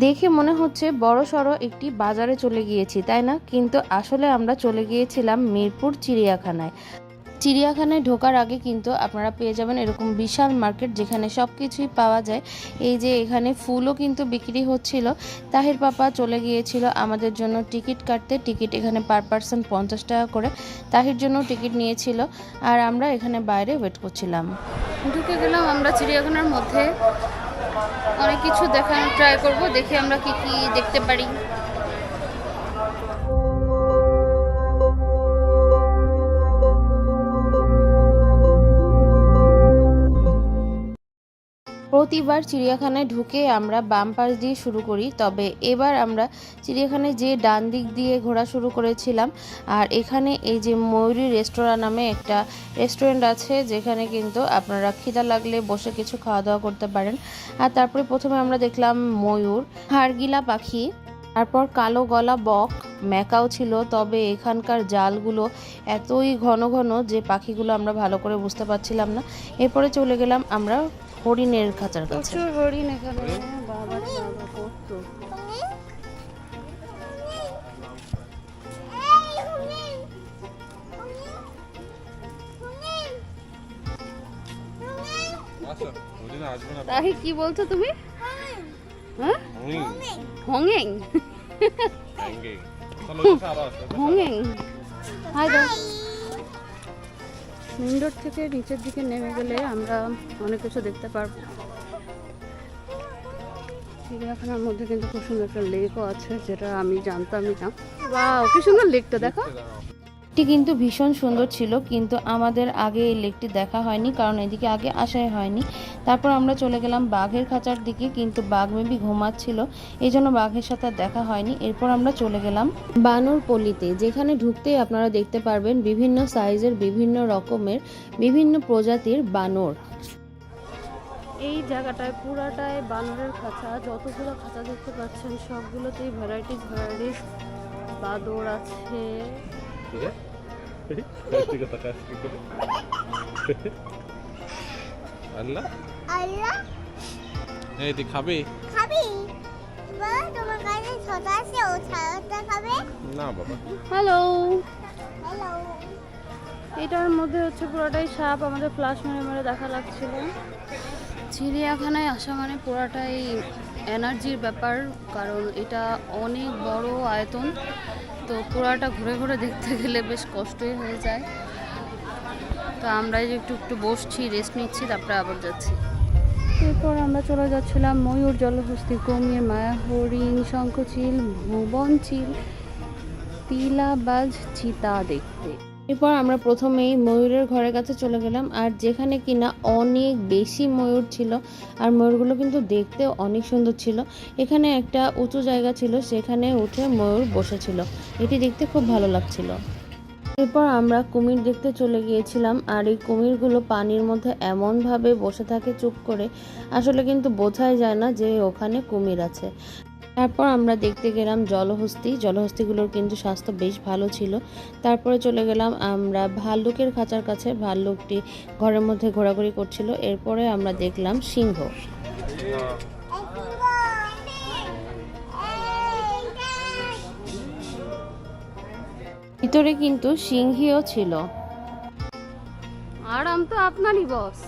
দেখে মনে হচ্ছে বড়সড় একটি বাজারে চলে গিয়েছি, তাই না? কিন্তু আসলে আমরা চলে গিয়েছিলাম মিরপুর চিড়িয়াখানায়। চিড়িয়াখানায় ঢোকার আগে কিন্তু আপনারা পেয়ে যাবেন এরকম বিশাল মার্কেট, যেখানে সব কিছুই পাওয়া যায়। এই যে এখানে ফুলও কিন্তু বিক্রি হচ্ছিল। তাহির পাপা চলে গিয়েছিল আমাদের জন্য টিকিট কাটতে। টিকিট এখানে পার পার্সন 50 টাকা করে। তাহির জন্য টিকিট নিয়েছিল, আর আমরা এখানে বাইরে ওয়েট করছিলাম। ঢুকে গেলাম আমরা চিড়িয়াখানার মধ্যে। অনেক কিছু দেখানোর ট্রাই করব, দেখি আমরা কি কি দেখতে পারি। প্রতিবার চিড়িয়াখানায় ঢুকে আমরা বাম পাশ দিয়ে শুরু করি, তবে এবার আমরা চিড়িয়াখানায় যে ডান দিক দিয়ে ঘোরা শুরু করেছিলাম। আর এখানে এই যে ময়ূরী রেস্তোরাঁ নামে একটা রেস্টুরেন্ট আছে, যেখানে কিন্তু আপনারা খিদা লাগলে বসে কিছু খাওয়া দাওয়া করতে পারেন। আর তারপরে প্রথমে আমরা দেখলাম ময়ূর, হাড়গিলা পাখি, তারপর কালো গলা বক, ম্যাকাও ছিল। তবে এখানকার জালগুলো এতই ঘন ঘন যে পাখিগুলো আমরা ভালো করে বুঝতে পারছিলাম না। এরপরে চলে গেলাম আমরা হরিণের খাঁচার কাছে। প্রচুর হরিণ এখানে, বাবা বাবা কত। তাই কি বলছো তুমি? হ্যাঁ, হংেং হংেং। হাই দাও। মেন রোড থেকে নিচের দিকে নেমে গেলে আমরা অনেক কিছু দেখতে পারবো। চিড়িয়াখানার মধ্যে কিন্তু খুব সুন্দর একটা লেকও আছে, যেটা আমি জানতামই না। বাহ, কি সুন্দর লেকটা দেখো। লেকটি কিন্তু ভীষণ সুন্দর ছিল, কিন্তু আমাদের আগে এই লেকটি দেখা হয়নি, কারণ এদিকে আগে আসাই হয়নি। তারপর আমরা চলে গেলাম বাঘের খাঁচার দিকে, কিন্তু বাঘ মেবি ঘুমাচ্ছিল, এই জন্য বাঘের সাথে দেখা হয়নি। এরপর আমরা চলে গেলাম বানর পল্লীতে, যেখানে ঢুকতেই আপনারা দেখতে পারবেন বিভিন্ন সাইজের, বিভিন্ন রকমের, বিভিন্ন প্রজাতির বানর। এই জায়গাটায় পুরাটাই বানরের খাঁচা। যতগুলো খাঁচা দেখতে পাচ্ছেন সবগুলোতেই ভ্যারাইটিস বাদর আছে। আল্লাহ আল্লাহ, এই তুই খাবি? খাবি? বাবা তোমার কাছে ছোট আছে, ও ছাড়াটা খাবে না বাবা। Hello, hello. এটার মধ্যে হচ্ছে পুরোটাই সাপ, আমাদের ফ্লাশ মেরে মেরে দেখা লাগছিল। চিড়িয়াখানায় আসা মানে পুরোটাই এনার্জির ব্যাপার, কারণ এটা অনেক বড় আয়তন, তো পুরাটা ঘুরে ঘুরে দেখতে গেলে বেশ কষ্টই হয়ে যায়। তো আমরা এই যে একটু একটু বসছি, রেস্ট নিচ্ছি, তারপরে আবার যাচ্ছি। এরপর আমরা চলে যাচ্ছিলাম ময়ূর, জলহস্তি, কুমির, মায়া হরিণ, শঙ্খচিল, ভুবনচিল, তিলাবাজ, চিতা দেখতে। এরপর আমরা প্রথমেই ময়ূরের ঘরের কাছে চলে গেলাম, আর যেখানে কিনা অনেক বেশি ময়ূর ছিল, আর ময়ূরগুলো কিন্তু দেখতে অনেক সুন্দর ছিল। এখানে একটা উঁচু জায়গা ছিল, সেখানে উঠে ময়ূর বসেছিল, এটি দেখতে খুব ভালো লাগছিল। এরপর আমরা কুমির দেখতে চলে গিয়েছিলাম, আর এই কুমিরগুলো পানির মধ্যে এমনভাবে বসে থাকে চুপ করে, আসলে কিন্তু বোঝাই যায় না যে ওখানে কুমির আছে। তারপর আমরা দেখতে গেলাম জলহস্তিগুলোর কিন্তু স্বাস্থ্য বেশ ভালো ছিল। তারপরে চলে গেলাম আমরা ভাল্লুকের খাঁচার কাছে, ভাল্লুকটি ঘরের মধ্যে ঘোরাঘুরি করছিল। এরপরে আমরা দেখলাম সিংহ। ভিতরে কিন্তু সিংহীও ছিল। আরাম তো আপনারই বস।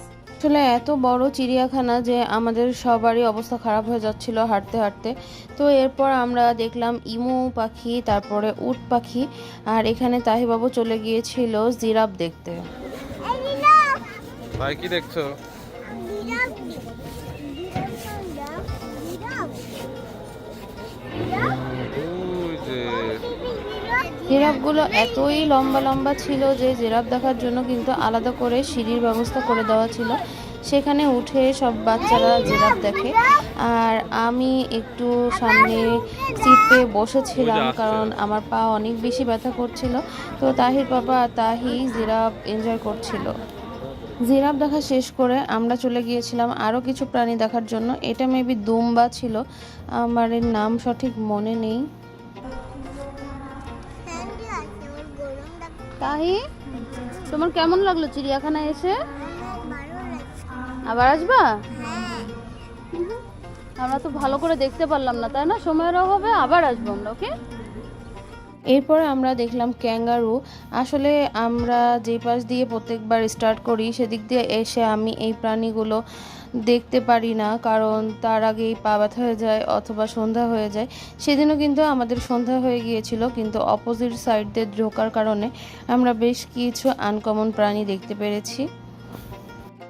আসলে এত বড় চিড়িয়াখানা যে আমাদের সবারই অবস্থা খারাপ হয়ে যাচ্ছিল হাঁটতে হাঁটতে। তো এরপর আমরা দেখলাম ইমু পাখি, তারপরে উট পাখি, আর এখানে তাহিবাবু চলে গিয়েছিল জিরাফ দেখতে। ভাই কি দেখছো? জিরাফগুলো এতই লম্বা লম্বা ছিল যে জিরাফ দেখার জন্য কিন্তু আলাদা করে সিঁড়ির ব্যবস্থা করে দেওয়া ছিল, সেখানে উঠে সব বাচ্চারা জিরাফ দেখে। আর আমি একটু সামনে সিট পেয়ে বসেছিলাম, কারণ আমার পা অনেক বেশি ব্যথা করছিল। তো তাহির বাবা আর তাহি জিরাফ এনজয় করছিল। জিরাফ দেখা শেষ করে আমরা চলে গিয়েছিলাম আরও কিছু প্রাণী দেখার জন্য। এটা মেবি দুম্বা ছিল, আমার এর নাম সঠিক মনে নেই। তাহি, তোমার কেমন লাগলো চিড়িয়াখানায় এসে? আবার আসবা? আমরা তো ভালো করে দেখতে পারলাম না, তাই না? সময়ের অভাবে আবার আসবো আমরা, ওকে? এরপর আমরা দেখলাম ক্যাঙ্গারু। আসলে আমরা যে পাশ দিয়ে প্রত্যেকবার স্টার্ট করি সেদিক দিয়ে এসে আমি এই প্রাণীগুলো দেখতে পারি না, কারণ তার আগেই পা ব্যথা হয়ে যায় অথবা সন্ধ্যা হয়ে যায়। সেদিনও কিন্তু আমাদের সন্ধ্যা হয়ে গিয়েছিল, কিন্তু অপোজিট সাইড দিয়ে ঢোকার কারণে আমরা বেশ কিছু আনকমন প্রাণী দেখতে পেরেছি।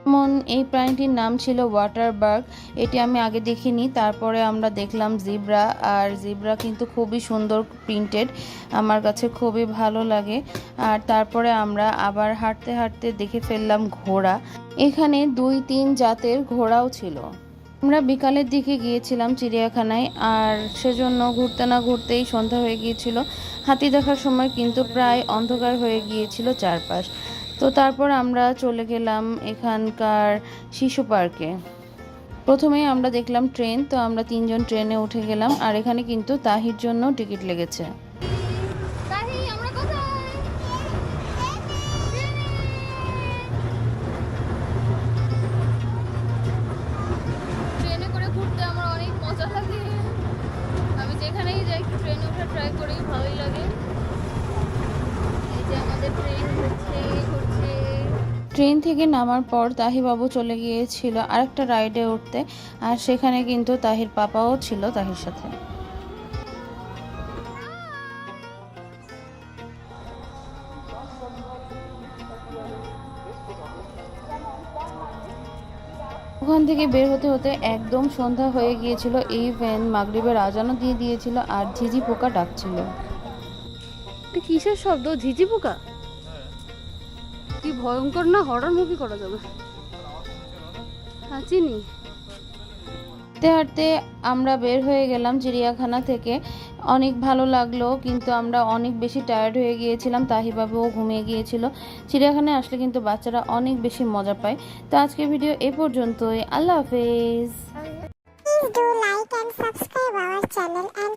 যেমন এই প্রাণীটির নাম ছিল ওয়াটার বার্গ, এটি আমি আগে দেখিনি। তারপরে আমরা দেখলাম জিব্রা, আর জিব্রা কিন্তু খুবই সুন্দর প্রিন্টেড, আমার কাছে খুবই ভালো লাগে। আর তারপরে আমরা আবার হাঁটতে হাঁটতে দেখে ফেললাম ঘোড়া। এখানে 2-3 জাতের ঘোড়াও ছিল। আমরা বিকালের দিকে গিয়েছিলাম চিড়িয়াখানায়, আর সেজন্য ঘুরতে না ঘুরতেই সন্ধ্যা হয়ে গিয়েছিল। হাতি দেখার সময় কিন্তু প্রায় অন্ধকার হয়ে গিয়েছিল চারপাশ। তো তারপর আমরা চলে গেলাম এখানকার শিশু পার্কে। প্রথমেই আমরা দেখলাম ট্রেন, তো আমরা 3 জন ট্রেনে উঠে গেলাম, আর এখানে কিন্তু তাহির জন্য টিকিট লেগেছে। ট্রেনে করে ঘুরতে আমার অনেক মজা লাগে, আমি যেখানেই যাই একটু ট্রেনে ওঠা ট্রাই করি, ভালোই লাগে। এই যে আমাদের ট্রেন ঘুরছে। ট্রেন থেকে নামার পর তাহিবাবু চলে গিয়েছিল আরেকটা রাইডে উঠতে, আর সেখানে কিন্তু তাহির পাপাও ছিল তাহির সাথে। ওখান থেকে বের হতে হতে একদম সন্ধ্যা হয়ে গিয়েছিল। এই ভ্যান মাগরিবের আজানও দিয়ে দিয়েছিল, আর ঝিঝি পোকা ডাকছিল। কিসের শব্দ? ঝিঝি পোকা? কি ভয়ঙ্কর না, হরর মুভি করা যাবে। হ্যাঁ, চিনি। হাঁটতে হাঁটতে আমরা বের হয়ে গেলাম চিড়িয়াখানা থেকে। অনেক ভালো লাগলো, কিন্তু আমরা অনেক বেশি টায়ার্ড হয়ে গিয়েছিলাম, তাহিবাবুও ঘুমিয়ে গিয়েছিল। চিড়িয়াখানায় আসলে কিন্তু বাচ্চারা অনেক বেশি মজা পায়। তো আজকের ভিডিও এ পর্যন্তই। আল্লাহ হাফেজ। Please do like and subscribe our channel and